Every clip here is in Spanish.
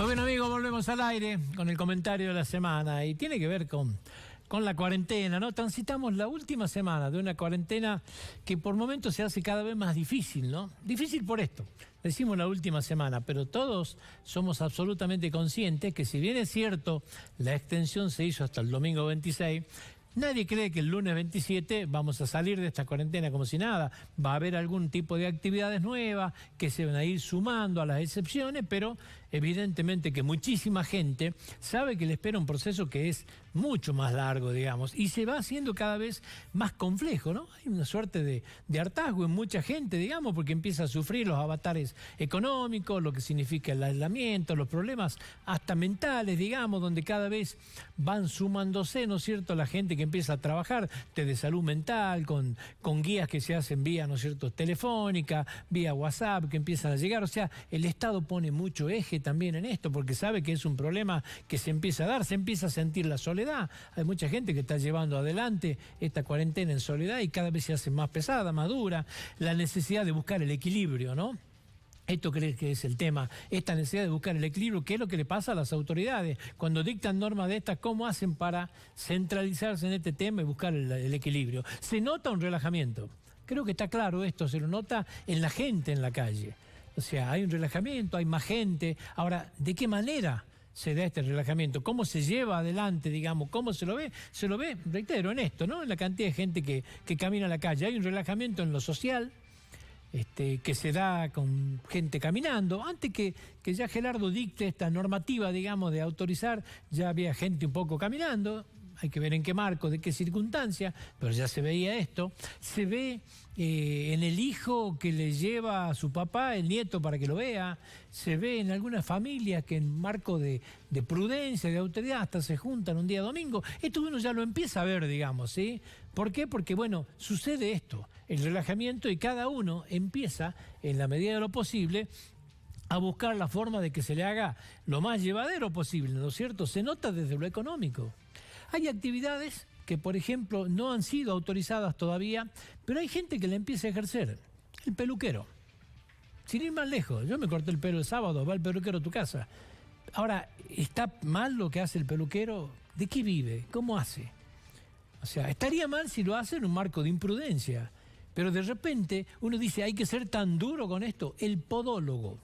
Muy bien, amigos, volvemos al aire con el comentario de la semana y tiene que ver con la cuarentena, ¿no? Transitamos la última semana de una cuarentena que por momentos se hace cada vez más difícil, ¿no? Difícil por esto, decimos la última semana, pero todos somos absolutamente conscientes que si bien es cierto, la extensión se hizo hasta el domingo 26, nadie cree que el lunes 27 vamos a salir de esta cuarentena como si nada. Va a haber algún tipo de actividades nuevas que se van a ir sumando a las excepciones, pero evidentemente que muchísima gente sabe que le espera un proceso que es mucho más largo, digamos, y se va haciendo cada vez más complejo, ¿no? Hay una suerte de hartazgo en mucha gente, digamos, porque empieza a sufrir los avatares económicos, lo que significa el aislamiento, los problemas hasta mentales, digamos, donde cada vez van sumándose, ¿no es cierto?, la gente que empieza a trabajar desde salud mental, con guías que se hacen vía, ¿no es cierto?, telefónica, vía WhatsApp, que empiezan a llegar. O sea, el Estado pone mucho eje también en esto, porque sabe que es un problema que se empieza a dar, se empieza a sentir la soledad. Hay mucha gente que está llevando adelante esta cuarentena en soledad y cada vez se hace más pesada, más dura. La necesidad de buscar el equilibrio, ¿no? Esto creo que es el tema, esta necesidad de buscar el equilibrio, ¿qué es lo que le pasa a las autoridades? Cuando dictan normas de estas, ¿cómo hacen para centralizarse en este tema y buscar el equilibrio? Se nota un relajamiento, creo que está claro esto, se lo nota en la gente en la calle. O sea, hay un relajamiento, hay más gente. Ahora, ¿de qué manera se da este relajamiento? ¿Cómo se lleva adelante, digamos? ¿Cómo se lo ve? Se lo ve, reitero, en esto, ¿no? En la cantidad de gente que camina a la calle. Hay un relajamiento en lo social, que se da con gente caminando. Antes que ya Gerardo dicte esta normativa, digamos, de autorizar, ya había gente un poco caminando. Hay que ver en qué marco, de qué circunstancia, pero ya se veía esto. Se ve en el hijo que le lleva a su papá el nieto para que lo vea. Se ve en algunas familias que en marco de prudencia, de autoridad, hasta se juntan un día domingo. Esto uno ya lo empieza a ver, digamos, ¿sí? ¿Por qué? Porque, bueno, sucede esto, el relajamiento, y cada uno empieza, en la medida de lo posible, a buscar la forma de que se le haga lo más llevadero posible, ¿no es cierto? Se nota desde lo económico. Hay actividades que, por ejemplo, no han sido autorizadas todavía, pero hay gente que la empieza a ejercer. El peluquero. Sin ir más lejos, yo me corté el pelo el sábado, va el peluquero a tu casa. Ahora, ¿está mal lo que hace el peluquero? ¿De qué vive? ¿Cómo hace? O sea, estaría mal si lo hace en un marco de imprudencia, pero de repente uno dice, hay que ser tan duro con esto. El podólogo.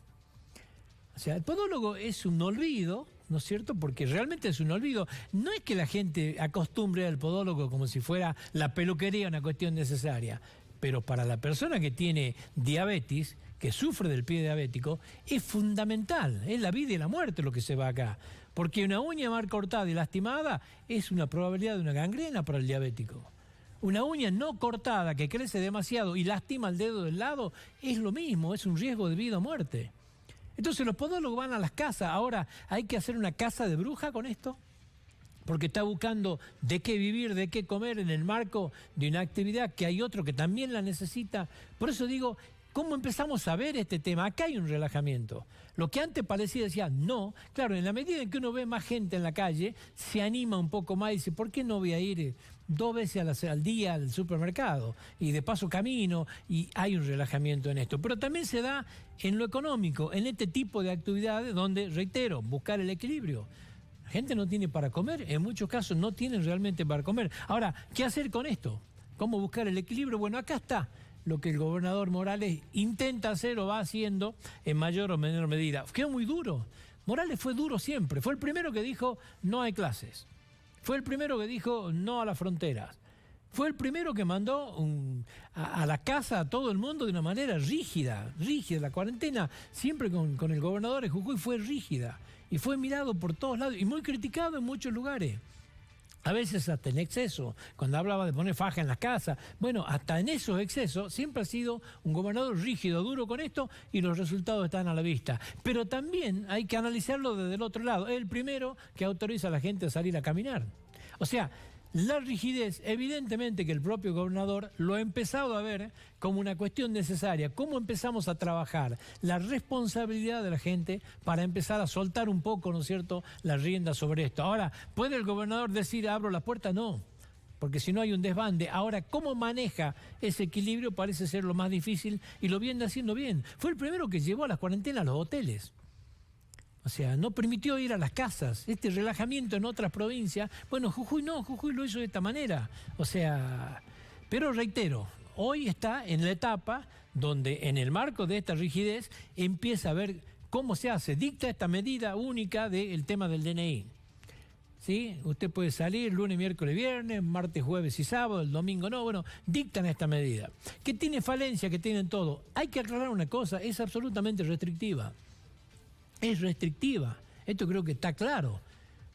O sea, el podólogo es un olvido, ¿no es cierto? Porque realmente es un olvido. No es que la gente acostumbre al podólogo como si fuera la peluquería una cuestión necesaria, pero para la persona que tiene diabetes, que sufre del pie diabético, es fundamental, es la vida y la muerte lo que se va acá. Porque una uña mal cortada y lastimada es una probabilidad de una gangrena para el diabético. Una uña no cortada que crece demasiado y lastima el dedo del lado es lo mismo, es un riesgo de vida o muerte. Entonces los podólogos van a las casas. Ahora, ¿hay que hacer una casa de bruja con esto? Porque está buscando de qué vivir, de qué comer en el marco de una actividad que hay otro que también la necesita. Por eso digo, ¿cómo empezamos a ver este tema? Acá hay un relajamiento. Lo que antes parecía, decía, no. Claro, en la medida en que uno ve más gente en la calle, se anima un poco más y dice, ¿por qué no voy a ir 2 veces al día al supermercado? Y de paso camino, y hay un relajamiento en esto. Pero también se da en lo económico, en este tipo de actividades donde, reitero, buscar el equilibrio. La gente no tiene para comer, en muchos casos no tienen realmente para comer. Ahora, ¿qué hacer con esto? ¿Cómo buscar el equilibrio? Bueno, acá está lo que el gobernador Morales intenta hacer o va haciendo en mayor o menor medida. Quedó muy duro. Morales fue duro siempre. Fue el primero que dijo no hay clases. Fue el primero que dijo no a las fronteras. Fue el primero que mandó a la casa a todo el mundo de una manera rígida. La cuarentena siempre con el gobernador de Jujuy fue rígida. Y fue mirado por todos lados y muy criticado en muchos lugares. A veces hasta en exceso, cuando hablaba de poner faja en las casas. Bueno, hasta en esos excesos siempre ha sido un gobernador rígido, duro con esto, y los resultados están a la vista. Pero también hay que analizarlo desde el otro lado. Es el primero que autoriza a la gente a salir a caminar. O sea, la rigidez, evidentemente que el propio gobernador lo ha empezado a ver como una cuestión necesaria. ¿Cómo empezamos a trabajar la responsabilidad de la gente para empezar a soltar un poco, ¿no es cierto?, la rienda sobre esto? Ahora, ¿puede el gobernador decir abro la puerta? No, porque si no hay un desbande. Ahora, ¿cómo maneja ese equilibrio? Parece ser lo más difícil y lo viene haciendo bien. Fue el primero que llevó a las cuarentenas a los hoteles. O sea, no permitió ir a las casas. Este relajamiento en otras provincias, bueno, Jujuy no, Jujuy lo hizo de esta manera. O sea, pero reitero, hoy está en la etapa donde en el marco de esta rigidez empieza a ver cómo se hace. Dicta esta medida única del tema del DNI. ¿Sí? Usted puede salir lunes, miércoles, viernes, martes, jueves y sábado, el domingo no. Bueno, dictan esta medida. Que tiene falencia, que tienen todo. Hay que aclarar una cosa, es absolutamente restrictiva. Es restrictiva. Esto creo que está claro.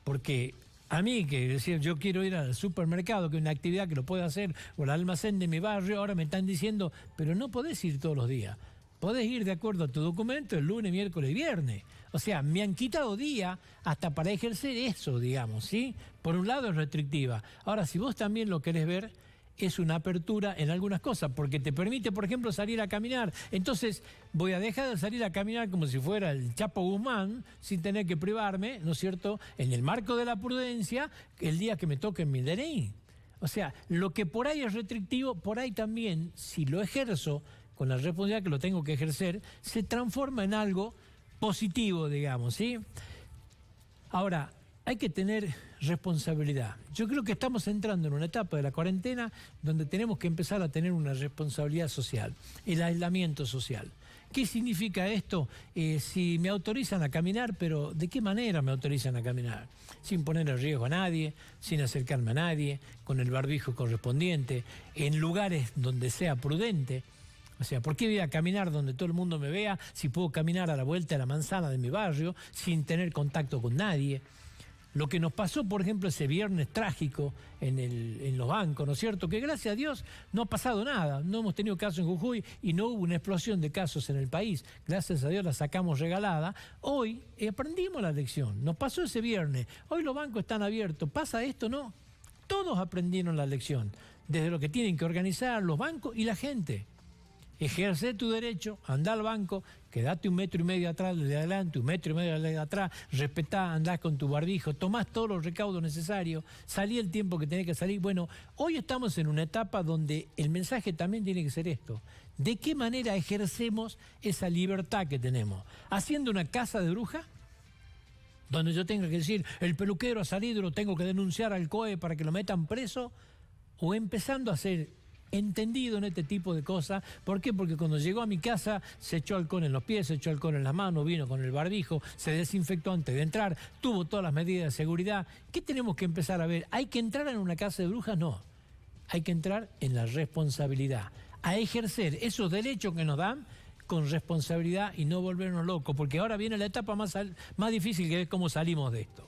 Porque a mí, que decir, yo quiero ir al supermercado, que es una actividad que lo puedo hacer, o al almacén de mi barrio, ahora me están diciendo, pero no podés ir todos los días. Podés ir de acuerdo a tu documento el lunes, miércoles y viernes. O sea, me han quitado día hasta para ejercer eso, digamos, ¿sí? Por un lado es restrictiva. Ahora, si vos también lo querés ver, es una apertura en algunas cosas, porque te permite, por ejemplo, salir a caminar. Entonces, voy a dejar de salir a caminar como si fuera el Chapo Guzmán, sin tener que privarme, ¿no es cierto?, en el marco de la prudencia, el día que me toque mi DNI. O sea, lo que por ahí es restrictivo, por ahí también, si lo ejerzo con la responsabilidad que lo tengo que ejercer, se transforma en algo positivo, digamos, ¿sí? Ahora, hay que tener responsabilidad. Yo creo que estamos entrando en una etapa de la cuarentena donde tenemos que empezar a tener una responsabilidad social, el aislamiento social. ¿Qué significa esto? Si me autorizan a caminar, pero ¿de qué manera me autorizan a caminar? Sin poner en riesgo a nadie, sin acercarme a nadie, con el barbijo correspondiente, en lugares donde sea prudente. O sea, ¿por qué voy a caminar donde todo el mundo me vea si puedo caminar a la vuelta de la manzana de mi barrio sin tener contacto con nadie? Lo que nos pasó, por ejemplo, ese viernes trágico en los bancos, ¿no es cierto? Que gracias a Dios no ha pasado nada. No hemos tenido casos en Jujuy y no hubo una explosión de casos en el país. Gracias a Dios la sacamos regalada. Hoy aprendimos la lección. Nos pasó ese viernes. Hoy los bancos están abiertos. ¿Pasa esto? No. Todos aprendieron la lección. Desde lo que tienen que organizar los bancos y la gente. Ejerce tu derecho, anda al banco, quedate 1,5 metros atrás de adelante, 1,5 metros de atrás, respetá, andás con tu barbijo, tomás todos los recaudos necesarios, salí el tiempo que tenés que salir. Bueno, hoy estamos en una etapa donde el mensaje también tiene que ser esto. ¿De qué manera ejercemos esa libertad que tenemos? ¿Haciendo una casa de bruja? Donde yo tenga que decir, el peluquero ha salido, lo tengo que denunciar al COE para que lo metan preso, o empezando a hacer entendido en este tipo de cosas. ¿Por qué? Porque cuando llegó a mi casa se echó alcohol en los pies, se echó alcohol en las manos, vino con el barbijo, se desinfectó antes de entrar, tuvo todas las medidas de seguridad. ¿Qué tenemos que empezar a ver? ¿Hay que entrar en una casa de brujas? No. Hay que entrar en la responsabilidad, a ejercer esos derechos que nos dan con responsabilidad y no volvernos locos, porque ahora viene la etapa más difícil, que es cómo salimos de esto.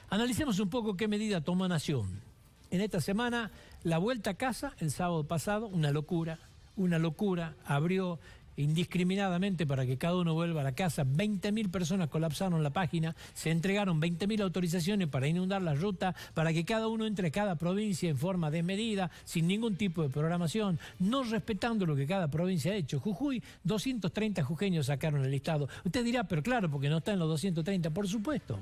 Analicemos un poco qué medida tomó Nación. En esta semana, la vuelta a casa, el sábado pasado, una locura, abrió indiscriminadamente para que cada uno vuelva a la casa. 20.000 personas colapsaron la página, se entregaron 20.000 autorizaciones para inundar la ruta, para que cada uno entre a cada provincia en forma desmedida, sin ningún tipo de programación, no respetando lo que cada provincia ha hecho. Jujuy, 230 jujeños sacaron el listado. Usted dirá, pero claro, porque no está en los 230, por supuesto.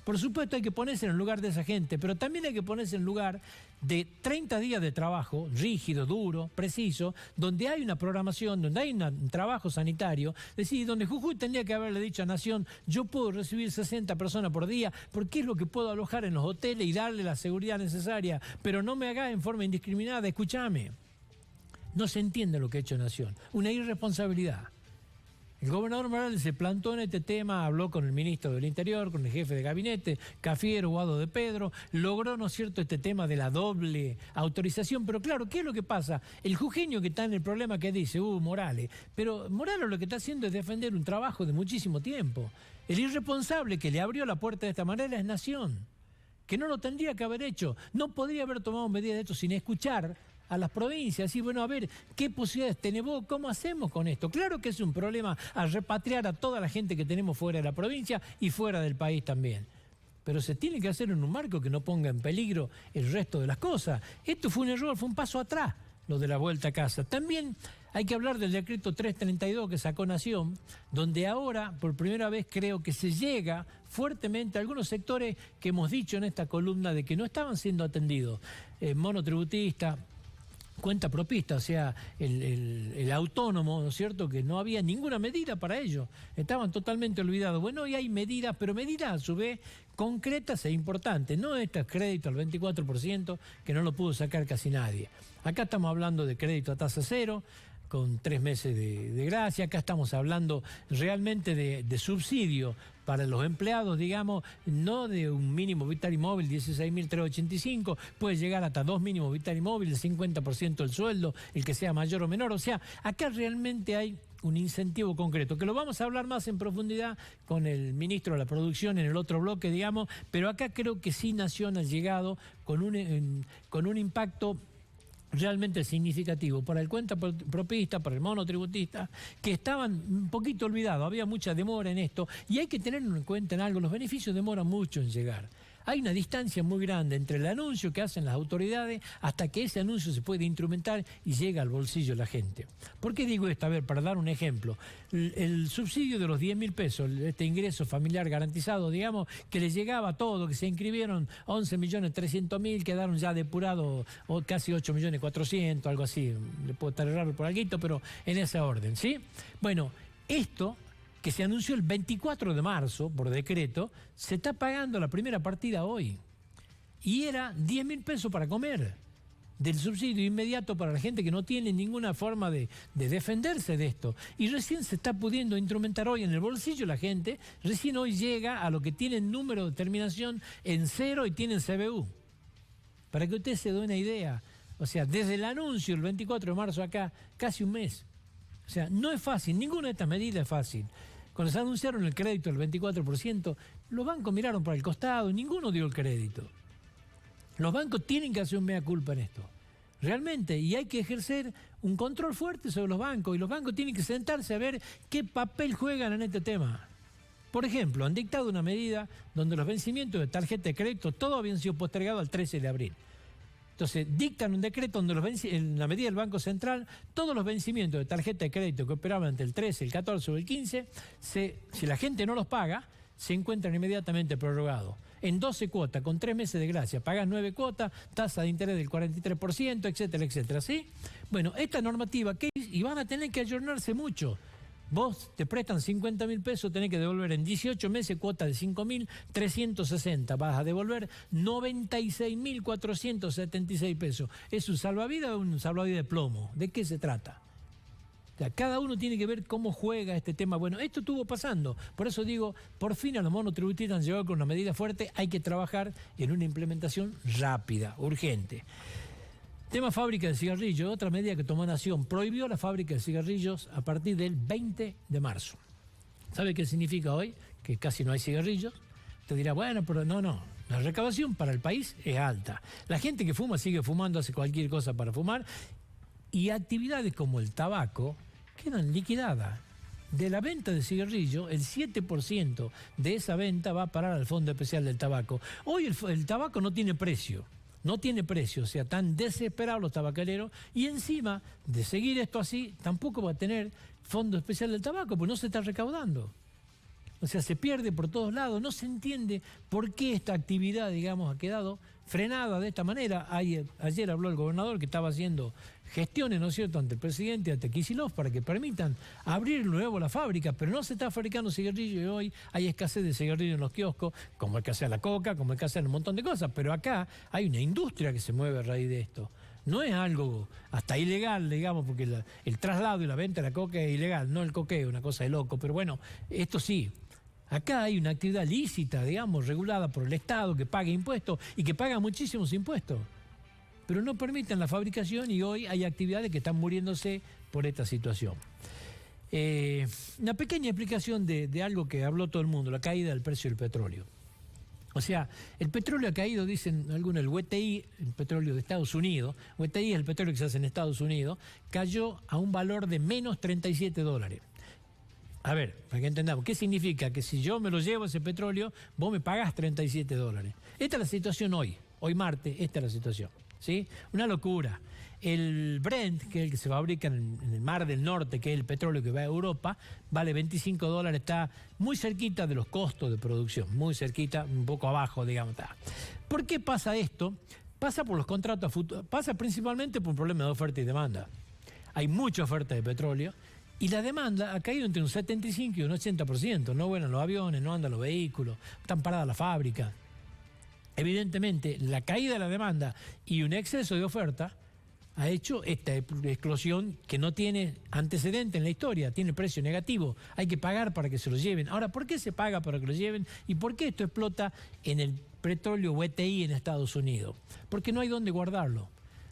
Por supuesto hay que ponerse en el lugar de esa gente, pero también hay que ponerse en el lugar de 30 días de trabajo, rígido, duro, preciso, donde hay una programación, donde hay un trabajo sanitario, es decir, donde Jujuy tendría que haberle dicho a Nación, yo puedo recibir 60 personas por día, porque es lo que puedo alojar en los hoteles y darle la seguridad necesaria, pero no me haga en forma indiscriminada, escúchame. No se entiende lo que ha hecho Nación, una irresponsabilidad. El gobernador Morales se plantó en este tema, habló con el ministro del Interior, con el jefe de gabinete, Cafiero, Guado de Pedro, logró, ¿no es cierto?, este tema de la doble autorización. Pero claro, ¿qué es lo que pasa? El jujeño que está en el problema que dice, Morales, pero Morales lo que está haciendo es defender un trabajo de muchísimo tiempo. El irresponsable que le abrió la puerta de esta manera es Nación, que no lo tendría que haber hecho. No podría haber tomado medidas de esto sin escuchar a las provincias y bueno, a ver, ¿qué posibilidades tenemos? ¿Cómo hacemos con esto? Claro que es un problema a repatriar a toda la gente que tenemos fuera de la provincia y fuera del país también. Pero se tiene que hacer en un marco que no ponga en peligro el resto de las cosas. Esto fue un error, fue un paso atrás, lo de la vuelta a casa. También hay que hablar del decreto 332 que sacó Nación, donde ahora, por primera vez, creo que se llega fuertemente a algunos sectores que hemos dicho en esta columna de que no estaban siendo atendidos. Monotributistas, cuenta propista, o sea, el autónomo, ¿no es cierto?, que no había ninguna medida para ello, estaban totalmente olvidados. Bueno, hoy hay medidas, pero medidas a su vez concretas e importantes, no este crédito al 24% que no lo pudo sacar casi nadie. Acá estamos hablando de crédito a tasa cero, con 3 meses de gracia. Acá estamos hablando realmente de subsidio para los empleados, digamos, no de un mínimo vital y móvil 16.385, puede llegar hasta 2 mínimos vital y móvil, el 50% del sueldo, el que sea mayor o menor. O sea, acá realmente hay un incentivo concreto, que lo vamos a hablar más en profundidad con el ministro de la Producción en el otro bloque, digamos, pero acá creo que sí Nación ha llegado con un impacto realmente significativo para el cuenta propista, para el monotributista, que estaban un poquito olvidados, había mucha demora en esto, y hay que tener en cuenta en algo, los beneficios demoran mucho en llegar. Hay una distancia muy grande entre el anuncio que hacen las autoridades hasta que ese anuncio se puede instrumentar y llega al bolsillo de la gente. ¿Por qué digo esto? A ver, para dar un ejemplo, el subsidio de los 10.000 pesos, este ingreso familiar garantizado, digamos, que les llegaba a todo, que se inscribieron 11.300.000, quedaron ya depurados casi 8.400.000, algo así, le puedo estar errado por algo, pero en esa orden, ¿sí? Bueno, esto que se anunció el 24 de marzo por decreto, se está pagando la primera partida hoy. Y era 10.000 pesos para comer, del subsidio inmediato para la gente que no tiene ninguna forma de defenderse de esto. Y recién se está pudiendo instrumentar hoy en el bolsillo la gente, recién hoy llega a lo que tienen número de terminación en 0 y tienen CBU. Para que usted se dé una idea, o sea, desde el anuncio el 24 de marzo acá, casi un mes. O sea, no es fácil, ninguna de estas medidas es fácil. Cuando se anunciaron el crédito del 24%, los bancos miraron para el costado, ninguno dio el crédito. Los bancos tienen que hacer un mea culpa en esto, realmente, y hay que ejercer un control fuerte sobre los bancos, y los bancos tienen que sentarse a ver qué papel juegan en este tema. Por ejemplo, han dictado una medida donde los vencimientos de tarjeta de crédito todos habían sido postergados al 13 de abril. Entonces, dictan un decreto donde en la medida del Banco Central, todos los vencimientos de tarjeta de crédito que operaban entre el 13, el 14 o el 15, si la gente no los paga, se encuentran inmediatamente prorrogados. En 12 cuotas, con 3 meses de gracia, pagan 9 cuotas, tasa de interés del 43%, etcétera, etcétera, ¿sí? Bueno, esta normativa, y van a tener que ayornarse mucho. Vos te prestan 50.000 pesos, tenés que devolver en 18 meses cuota de 5.360. Vas a devolver 96.476 pesos. ¿Es un salvavidas o un salvavidas de plomo? ¿De qué se trata? O sea, cada uno tiene que ver cómo juega este tema. Bueno, esto estuvo pasando. Por eso digo, por fin a los monotributistas han llegado con una medida fuerte. Hay que trabajar en una implementación rápida, urgente. Tema fábrica de cigarrillos, otra medida que tomó Nación, prohibió la fábrica de cigarrillos a partir del 20 de marzo. ¿Sabe qué significa hoy? Que casi no hay cigarrillos. Te dirá, bueno, pero no, la recaudación para el país es alta. La gente que fuma sigue fumando, hace cualquier cosa para fumar, y actividades como el tabaco quedan liquidadas. De la venta de cigarrillos, el 7% de esa venta va a parar al Fondo Especial del Tabaco. Hoy el tabaco no tiene precio. No tiene precio, o sea, están desesperados los tabacaleros, y encima de seguir esto así, tampoco va a tener Fondo Especial del Tabaco, porque no se está recaudando. O sea, se pierde por todos lados, no se entiende por qué esta actividad, digamos, ha quedado frenada de esta manera. Ayer habló el gobernador que estaba haciendo gestiones, ¿no es cierto?, ante el presidente, ante Kicillof, para que permitan abrir luego la fábrica, pero no se está fabricando cigarrillos, y hoy hay escasez de cigarrillos en los kioscos, como escasea la coca, como escasea un montón de cosas, pero acá hay una industria que se mueve a raíz de esto. No es algo hasta ilegal, digamos, porque el traslado y la venta de la coca es ilegal, no el coqueo, una cosa de loco, pero bueno, esto sí. Acá hay una actividad lícita, digamos, regulada por el Estado, que paga impuestos y que paga muchísimos impuestos. Pero no permiten la fabricación, y hoy hay actividades que están muriéndose por esta situación. Una pequeña explicación de algo que habló todo el mundo, la caída del precio del petróleo. O sea, el petróleo ha caído, dicen algunos, el WTI, el petróleo de Estados Unidos, WTI es el petróleo que se hace en Estados Unidos, cayó a un valor de menos $37. A ver, para que entendamos, ¿qué significa? Que si yo me lo llevo ese petróleo, vos me pagás $37. Esta es la situación hoy martes, esta es la situación, ¿sí? Una locura. El Brent, que es el que se fabrica en el Mar del Norte, que es el petróleo que va a Europa, vale $25, está muy cerquita de los costos de producción, muy cerquita, un poco abajo, digamos. ¿Por qué pasa esto? pasa por los contratos a futuro, pasa principalmente por un problema de oferta y demanda. Hay mucha oferta de petróleo y la demanda ha caído entre un 75 y un 80%. No vuelan los aviones, no andan los vehículos, están paradas las fábricas. Evidentemente, la caída de la demanda y un exceso de oferta ha hecho esta explosión que no tiene antecedente en la historia, tiene precio negativo, hay que pagar para que se lo lleven. Ahora, ¿por qué se paga para que lo lleven? ¿Y por qué esto explota en el petróleo WTI en Estados Unidos? Porque no hay dónde guardarlo.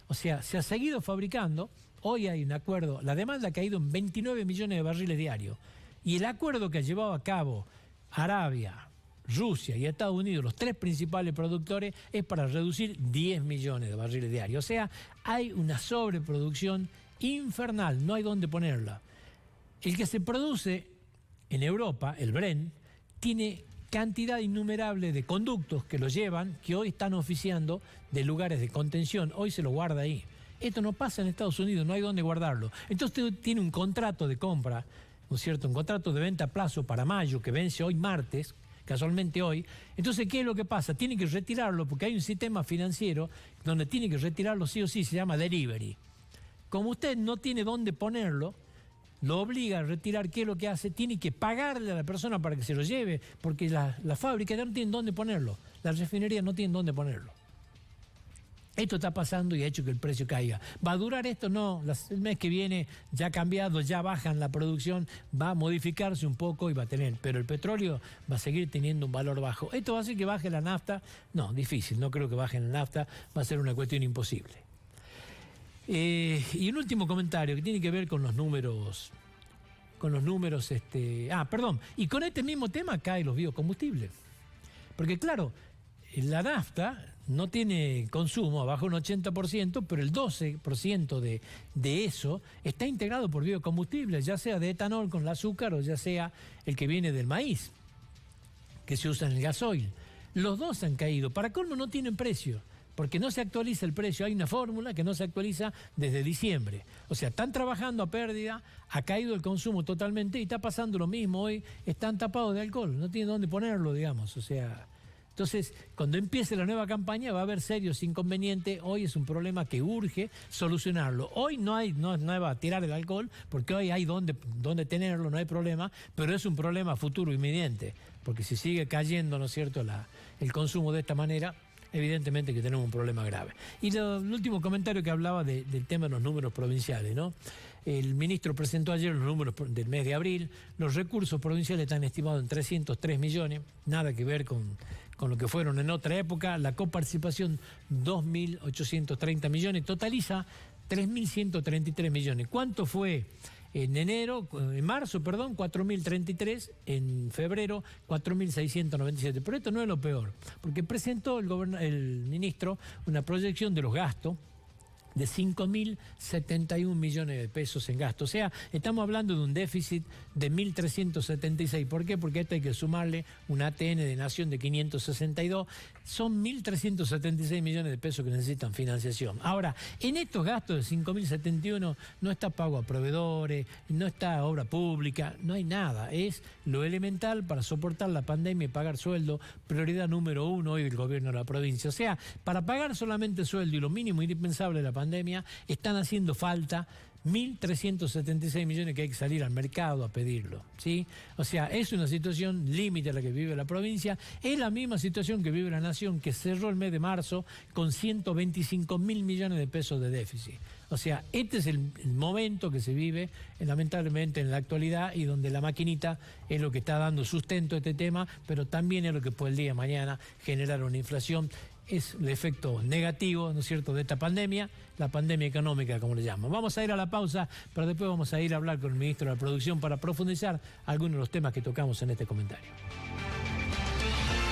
O sea, se ha seguido fabricando, hoy hay un acuerdo, la demanda ha caído en 29 millones de barriles diarios, y el acuerdo que ha llevado a cabo Arabia, Rusia y Estados Unidos, los tres principales productores, es para reducir 10 millones de barriles diarios. O sea, hay una sobreproducción infernal, no hay dónde ponerla. El que se produce en Europa, el Brent, tiene cantidad innumerable de conductos que lo llevan, que hoy están oficiando de lugares de contención, hoy se lo guarda ahí. Esto no pasa en Estados Unidos, no hay dónde guardarlo. Entonces usted tiene un contrato de compra, ¿no es cierto?, un contrato de venta a plazo para mayo que vence hoy martes, casualmente hoy. Entonces, ¿qué es lo que pasa? Tiene que retirarlo porque hay un sistema financiero donde tiene que retirarlo sí o sí, se llama delivery. Como usted no tiene dónde ponerlo, lo obliga a retirar. ¿Qué es lo que hace? Tiene que pagarle a la persona para que se lo lleve, porque la fábrica ya no tiene dónde ponerlo, las refinerías no tienen dónde ponerlo. Esto está pasando y ha hecho que el precio caiga. ¿Va a durar esto? No. El mes que viene ya ha cambiado, ya bajan la producción, va a modificarse un poco y va a tener. Pero el petróleo va a seguir teniendo un valor bajo. ¿Esto va a hacer que baje la nafta? No, difícil. No creo que baje la nafta. Va a ser una cuestión imposible. Y un último comentario que tiene que ver con los números. Y con este mismo tema caen los biocombustibles. Porque claro, la nafta no tiene consumo, bajo un 80%, pero el 12% de eso está integrado por biocombustibles, ya sea de etanol con el azúcar o ya sea el que viene del maíz, que se usa en el gasoil. Los dos han caído. Para colmo no tienen precio, porque no se actualiza el precio. Hay una fórmula que no se actualiza desde diciembre. O sea, están trabajando a pérdida, ha caído el consumo totalmente y está pasando lo mismo hoy. Están tapados de alcohol, no tienen dónde ponerlo, digamos. O sea, entonces, cuando empiece la nueva campaña va a haber serios inconvenientes. Hoy es un problema que urge solucionarlo. Hoy no va a tirar el alcohol, porque hoy hay dónde tenerlo, no hay problema, pero es un problema futuro inminente, porque si sigue cayendo, ¿no es cierto?, el consumo de esta manera, evidentemente que tenemos un problema grave. Y el último comentario que hablaba del tema de los números provinciales, ¿no? El ministro presentó ayer los números del mes de abril. Los recursos provinciales están estimados en 303 millones, nada que ver con lo que fueron en otra época. La coparticipación, 2.830 millones, totaliza 3.133 millones. ¿Cuánto fue en marzo, 4.033, en febrero 4.697. Pero esto no es lo peor, porque presentó el ministro una proyección de los gastos de 5.071 millones de pesos en gasto. O sea, estamos hablando de un déficit de 1.376. ¿Por qué? Porque a esto hay que sumarle un ATN de Nación de 562. Son 1.376 millones de pesos que necesitan financiación. Ahora, en estos gastos de 5.071 no está pago a proveedores, no está obra pública, no hay nada. Es lo elemental para soportar la pandemia y pagar sueldo, prioridad número 1 hoy del gobierno de la provincia. O sea, para pagar solamente sueldo y lo mínimo indispensable de la pandemia, están haciendo falta 1.376 millones que hay que salir al mercado a pedirlo, ¿sí? O sea, es una situación límite la que vive la provincia, es la misma situación que vive la Nación, que cerró el mes de marzo con 125.000 millones de pesos de déficit. O sea, este es el momento que se vive, lamentablemente, en la actualidad, y donde la maquinita es lo que está dando sustento a este tema, pero también es lo que puede el día de mañana generar una inflación. Es el efecto negativo, ¿no es cierto?, de esta pandemia, la pandemia económica, como le llaman. Vamos a ir a la pausa, pero después vamos a ir a hablar con el ministro de la Producción para profundizar algunos de los temas que tocamos en este comentario.